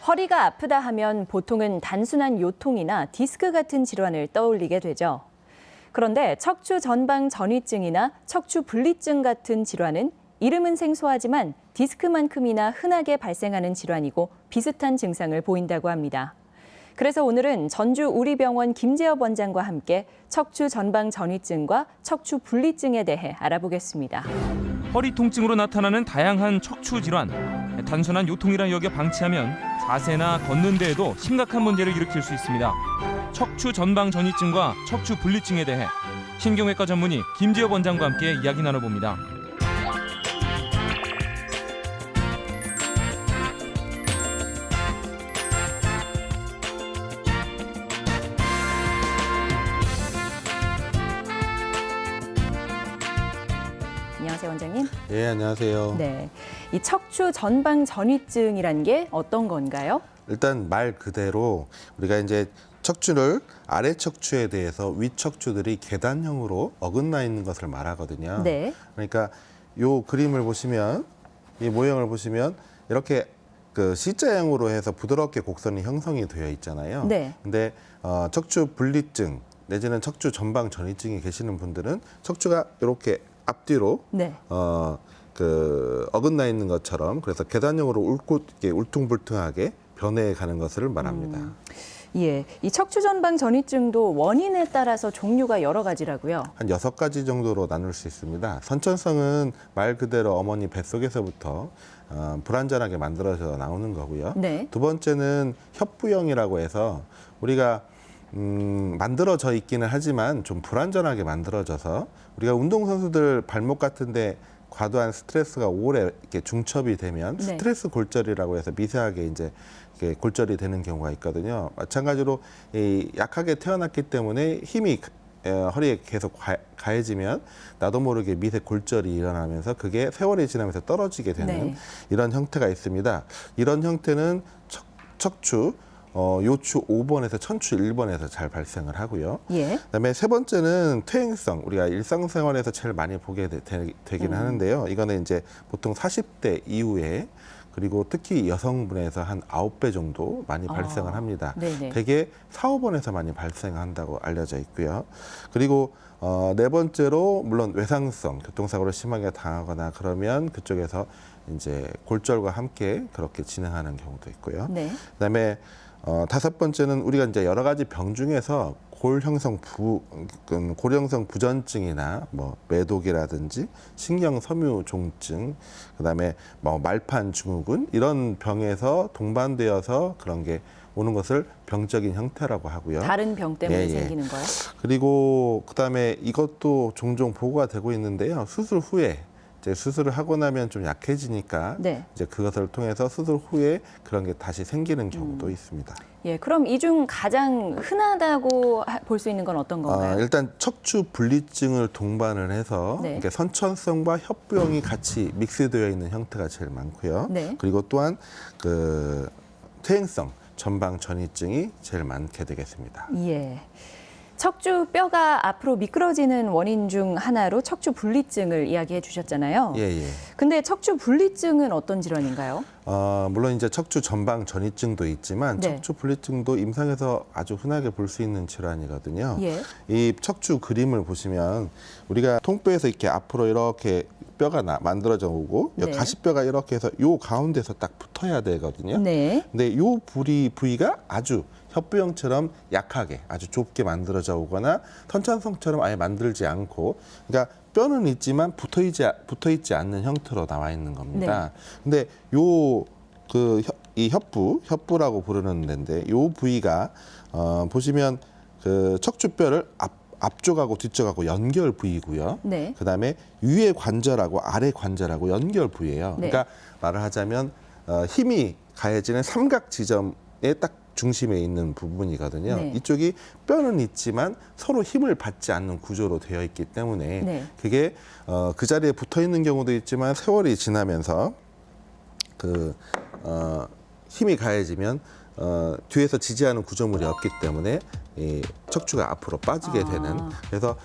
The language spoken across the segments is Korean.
허리가 아프다 하면 보통은 단순한 요통이나 디스크 같은 질환을 떠올리게 되죠. 그런데 척추 전방 전이증이나 척추 분리증 같은 질환은 이름은 생소하지만 디스크만큼이나 흔하게 발생하는 질환이고 비슷한 증상을 보인다고 합니다. 그래서 오늘은 전주 우리병원 김재엽 원장과 함께 척추 전방 전이증과 척추 분리증에 대해 알아보겠습니다. 허리 통증으로 나타나는 다양한 척추 질환. 단순한 요통이라 여겨 방치하면 자세나 걷는 데에도 심각한 문제를 일으킬 수 있습니다. 척추 전방 전이증과 척추 분리증에 대해 신경외과 전문의 김재엽 원장과 함께 이야기 나눠봅니다. 안녕하세요, 원장님. 예, 안녕하세요. 네, 이 척추 전방 전이증이란 게 어떤 건가요? 일단 말 그대로 우리가 이제 척추를 아래 척추에 대해서 위 척추들이 계단형으로 어긋나 있는 것을 말하거든요. 네. 그러니까 요 그림을 보시면 이 모형을 보시면 이렇게 그 C자형으로 해서 부드럽게 곡선이 형성이 되어 있잖아요. 네. 근데 척추 분리증 내지는 척추 전방 전이증이 계시는 분들은 척추가 이렇게 앞뒤로 네. 어긋나 있는 것처럼 그래서 계단형으로 울퉁불퉁하게 변해 가는 것을 말합니다. 예, 이 척추 전방 전이증도 원인에 따라서 종류가 여러 가지라고요. 한 6가지 정도로 나눌 수 있습니다. 선천성은 말 그대로 어머니 뱃속에서부터 불완전하게 만들어져 나오는 거고요. 네. 두 번째는 협부형이라고 해서 우리가 만들어져 있기는 하지만 좀 불완전하게 만들어져서 우리가 운동선수들 발목 같은데 과도한 스트레스가 오래 이렇게 중첩이 되면 네. 스트레스 골절이라고 해서 미세하게 이제 이렇게 골절이 되는 경우가 있거든요. 마찬가지로 이 약하게 태어났기 때문에 힘이 허리에 계속 가해지면 나도 모르게 미세 골절이 일어나면서 그게 세월이 지나면서 떨어지게 되는 네. 이런 형태가 있습니다. 이런 형태는 척추 요추 5번에서 천추 1번에서 잘 발생을 하고요. 예. 그다음에 세 번째는 퇴행성. 우리가 일상생활에서 제일 많이 보게 되기는 하는데요. 이거는 이제 보통 40대 이후에 그리고 특히 여성분에서 한 9배 정도 많이 발생을 합니다. 네네. 대개 4, 5번에서 많이 발생한다고 알려져 있고요. 그리고 네 번째로 물론 외상성, 교통사고를 심하게 당하거나 그러면 그쪽에서 이제 골절과 함께 그렇게 진행하는 경우도 있고요. 네. 그다음에 다섯 번째는 우리가 이제 여러 가지 병 중에서 골형성 부전증이나 뭐 매독이라든지 신경섬유종증, 그다음에 뭐 말판 증후군 이런 병에서 동반되어서 그런 게 오는 것을 병적인 형태라고 하고요. 다른 병 때문에 예, 예. 생기는 거요? 그리고 그다음에 이것도 종종 보고가 되고 있는데요. 수술 후에 이제 수술을 하고 나면 좀 약해지니까 네. 이제 그것을 통해서 수술 후에 그런 게 다시 생기는 경우도 있습니다. 예, 그럼 이 중 가장 흔하다고 볼 수 있는 건 어떤 건가요? 일단 척추 분리증을 동반을 해서 네. 이렇게 선천성과 협부형이 같이 믹스되어 있는 형태가 제일 많고요. 네. 그리고 또한 그 퇴행성 전방 전이증이 제일 많게 되겠습니다. 예. 척추 뼈가 앞으로 미끄러지는 원인 중 하나로 척추 분리증을 이야기해 주셨잖아요. 예, 예. 근데 척추 분리증은 어떤 질환인가요? 물론 이제 척추 전방 전이증도 있지만 네. 척추 분리증도 임상에서 아주 흔하게 볼 수 있는 질환이거든요. 예. 이 척추 그림을 보시면 우리가 통뼈에서 이렇게 앞으로 이렇게 뼈가 만들어져 오고 네. 가시뼈가 이렇게 해서 요 가운데서 딱 붙어야 되거든요. 네. 근데 요 부위가 아주 협부형처럼 약하게 아주 좁게 만들어져 오거나 선천성처럼 아예 만들지 않고 그러니까 뼈는 있지만 붙어 있지 않는 형태로 나와 있는 겁니다. 근데 이 협부라고 부르는 데인데 요 부위가 보시면 그 척추뼈를 앞쪽하고 뒤쪽하고 연결 부위고요. 네. 그다음에 위에 관절하고 아래 관절하고 연결 부위예요. 네. 그러니까 말을 하자면 힘이 가해지는 삼각 지점에 딱 중심에 있는 부분이거든요. 네. 이쪽이 뼈는 있지만 서로 힘을 받지 않는 구조로 되어 있기 때문에 네. 그게 그 자리에 붙어 있는 경우도 있지만 세월이 지나면서 힘이 가해지면 뒤에서 지지하는 구조물이 없기 때문에 이 척추가 앞으로 빠지게 되는 그래서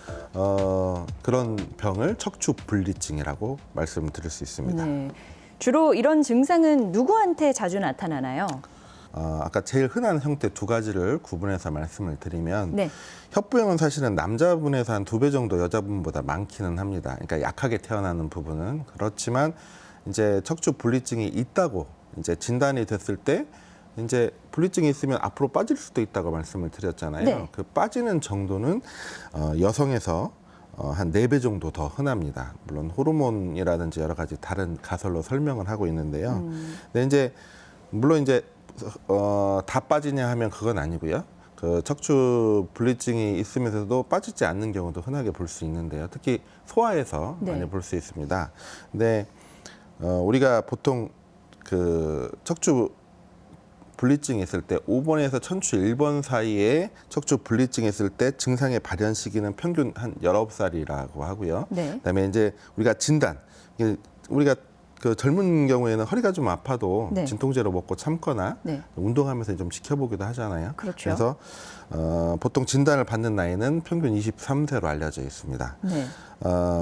그런 병을 척추 분리증이라고 말씀드릴 수 있습니다. 네. 주로 이런 증상은 누구한테 자주 나타나나요? 아까 제일 흔한 형태 두 가지를 구분해서 말씀을 드리면 네. 협부형은 사실은 남자분에서 한 2배 정도 여자분보다 많기는 합니다. 그러니까 약하게 태어나는 부분은 그렇지만 이제 척추 분리증이 있다고 이제 진단이 됐을 때 이제 분리증이 있으면 앞으로 빠질 수도 있다고 말씀을 드렸잖아요. 네. 그 빠지는 정도는 여성에서 한 4배 정도 더 흔합니다. 물론 호르몬이라든지 여러 가지 다른 가설로 설명을 하고 있는데요. 근데 이제 물론 이제 다 빠지냐 하면 그건 아니고요. 그 척추 분리증이 있으면서도 빠지지 않는 경우도 흔하게 볼 수 있는데요. 특히 소아에서 네. 많이 볼 수 있습니다. 근데 우리가 보통 그 척추 분리증이 있을 때 5번에서 천추 1번 사이에 척추 분리증이 있을 때 증상의 발현 시기는 평균 한 19살이라고 하고요. 네. 그다음에 이제 우리가 진단, 우리가 그 젊은 경우에는 허리가 좀 아파도 네. 진통제로 먹고 참거나 네. 운동하면서 좀 지켜보기도 하잖아요. 그렇죠. 그래서 보통 진단을 받는 나이는 평균 23세로 알려져 있습니다. 네.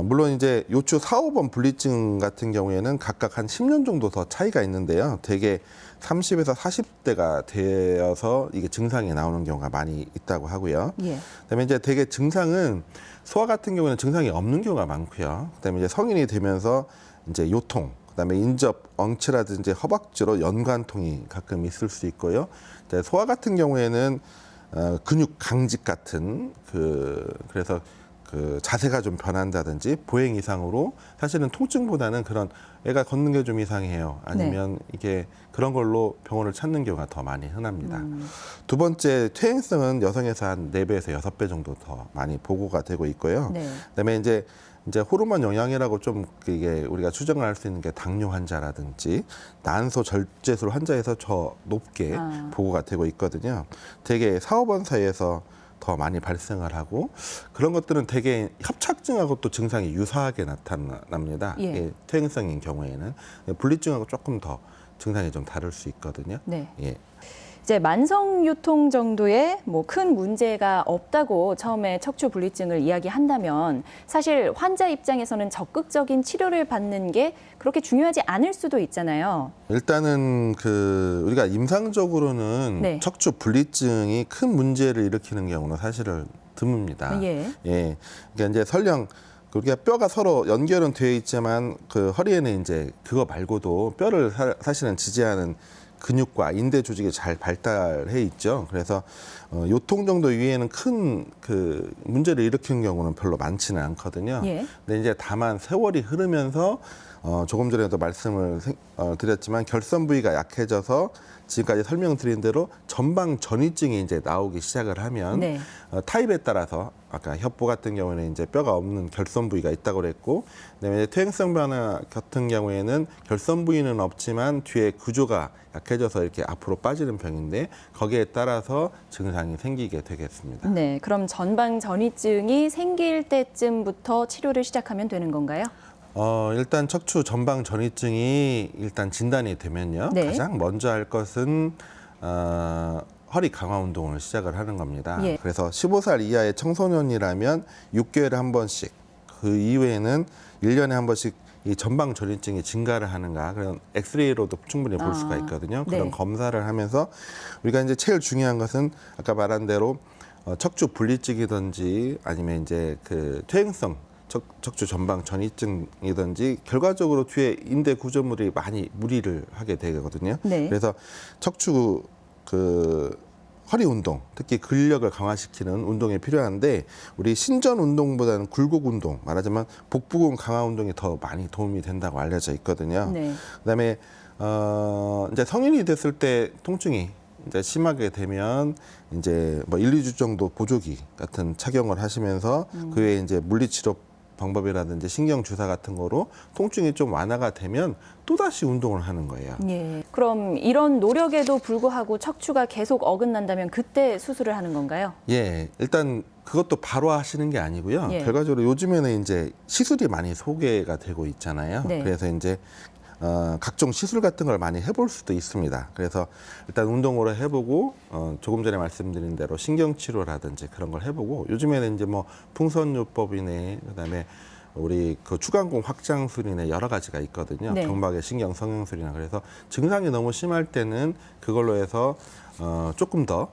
물론 이제 요추 4, 5번 분리증 같은 경우에는 각각 한 10년 정도 더 차이가 있는데요. 대개 30에서 40대가 되어서 이게 증상이 나오는 경우가 많이 있다고 하고요. 예. 그다음에 이제 대개 증상은 소아 같은 경우는 증상이 없는 경우가 많고요. 그다음에 이제 성인이 되면서 이제 요통, 그다음에 인접, 엉치라든지 허벅지로 연관통이 가끔 있을 수 있고요. 이제 소아 같은 경우에는 근육 강직 같은 그래서 그 자세가 좀 변한다든지 보행 이상으로 사실은 통증보다는 그런 애가 걷는 게 좀 이상해요. 아니면 이게 그런 걸로 병원을 찾는 경우가 더 많이 흔합니다. 두 번째, 퇴행성은 여성에서 한 4배에서 6배 정도 더 많이 보고가 되고 있고요. 네. 그다음에 이제 호르몬 영향이라고 좀 이게 우리가 추정을 할 수 있는 게 당뇨 환자라든지 난소 절제술 환자에서 더 높게 보고가 되고 있거든요. 대개 4, 5번 사이에서 더 많이 발생을 하고 그런 것들은 대개 협착증하고 또 증상이 유사하게 나타납니다. 예. 예, 퇴행성인 경우에는 분리증하고 조금 더 증상이 좀 다를 수 있거든요. 네. 예. 이제 만성 요통 정도의 뭐 큰 문제가 없다고 처음에 척추 분리증을 이야기한다면 사실 환자 입장에서는 적극적인 치료를 받는 게 그렇게 중요하지 않을 수도 있잖아요. 일단은 우리가 임상적으로는 네. 척추 분리증이 큰 문제를 일으키는 경우는 사실은 드뭅니다. 예. 예. 그러니까 이제 설령 우리가 뼈가 서로 연결은 되어 있지만 그 허리에는 이제 그거 말고도 뼈를 사실은 지지하는 근육과 인대 조직이 잘 발달해 있죠. 그래서 요통 정도 위에는 큰 문제를 일으키는 경우는 별로 많지는 않거든요. 예. 근데 이제 다만 세월이 흐르면서 조금 전에도 말씀을 드렸지만 결선 부위가 약해져서 지금까지 설명드린 대로 전방 전이증이 이제 나오기 시작을 하면 네. 타입에 따라서 아까 협부 같은 경우에는 이제 뼈가 없는 결선 부위가 있다고 그랬고, 그다음에 퇴행성 변화 같은 경우에는 결선 부위는 없지만 뒤에 구조가 약해져서 이렇게 앞으로 빠지는 병인데 거기에 따라서 증상이 생기게 되겠습니다. 네. 그럼 전방 전이증이 생길 때쯤부터 치료를 시작하면 되는 건가요? 일단 척추 전방 전이증이 일단 진단이 되면요. 네. 가장 먼저 할 것은 허리 강화 운동을 시작을 하는 겁니다. 예. 그래서 15살 이하의 청소년이라면 6개월에 한 번씩, 그 이후에는 1년에 한 번씩 이 전방 전이증이 증가를 하는가 그런 엑스레이로도 충분히 볼 수가 있거든요. 그런 네. 검사를 하면서 우리가 이제 제일 중요한 것은 아까 말한 대로 척추 분리증이든지 아니면 이제 퇴행성 척추 전방 전이증이든지 결과적으로 뒤에 인대 구조물이 많이 무리를 하게 되거든요. 네. 그래서 척추 허리 운동, 특히 근력을 강화시키는 운동이 필요한데 우리 신전 운동보다는 굴곡 운동, 말하자면 복부근 강화 운동이 더 많이 도움이 된다고 알려져 있거든요. 네. 그다음에 이제 성인이 됐을 때 통증이 이제 심하게 되면 이제 뭐 1, 2주 정도 보조기 같은 착용을 하시면서 그 외에 이제 물리치료 방법이라든지 신경 주사 같은 거로 통증이 좀 완화가 되면 또다시 운동을 하는 거예요. 예. 그럼 이런 노력에도 불구하고 척추가 계속 어긋난다면 그때 수술을 하는 건가요? 예, 일단 그것도 바로 하시는 게 아니고요. 예. 결과적으로 요즘에는 이제 시술이 많이 소개가 되고 있잖아요. 네. 그래서 이제 각종 시술 같은 걸 많이 해볼 수도 있습니다. 그래서 일단 운동으로 해보고 조금 전에 말씀드린 대로 신경치료라든지 그런 걸 해보고 요즘에는 이제 뭐 풍선요법이네, 그다음에 우리 그 추간공 확장술이나 여러 가지가 있거든요. 네. 경막의 신경 성형술이나 그래서 증상이 너무 심할 때는 그걸로 해서 조금 더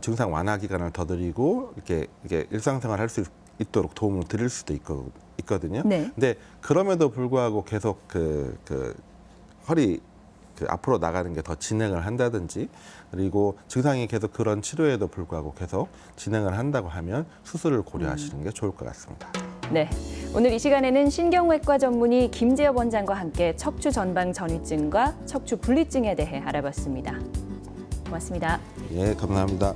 증상 완화 기간을 더 드리고 이렇게 일상생활 할 수 있도록 도움을 드릴 수도 있거든요. 네. 근데 그럼에도 불구하고 계속 허리 앞으로 나가는 게 더 진행을 한다든지 그리고 증상이 계속 그런 치료에도 불구하고 계속 진행을 한다고 하면 수술을 고려하시는 게 좋을 것 같습니다. 네, 오늘 이 시간에는 신경외과 전문의 김재엽 원장과 함께 척추 전방 전이증과 척추 분리증에 대해 알아봤습니다. 고맙습니다. 예, 감사합니다.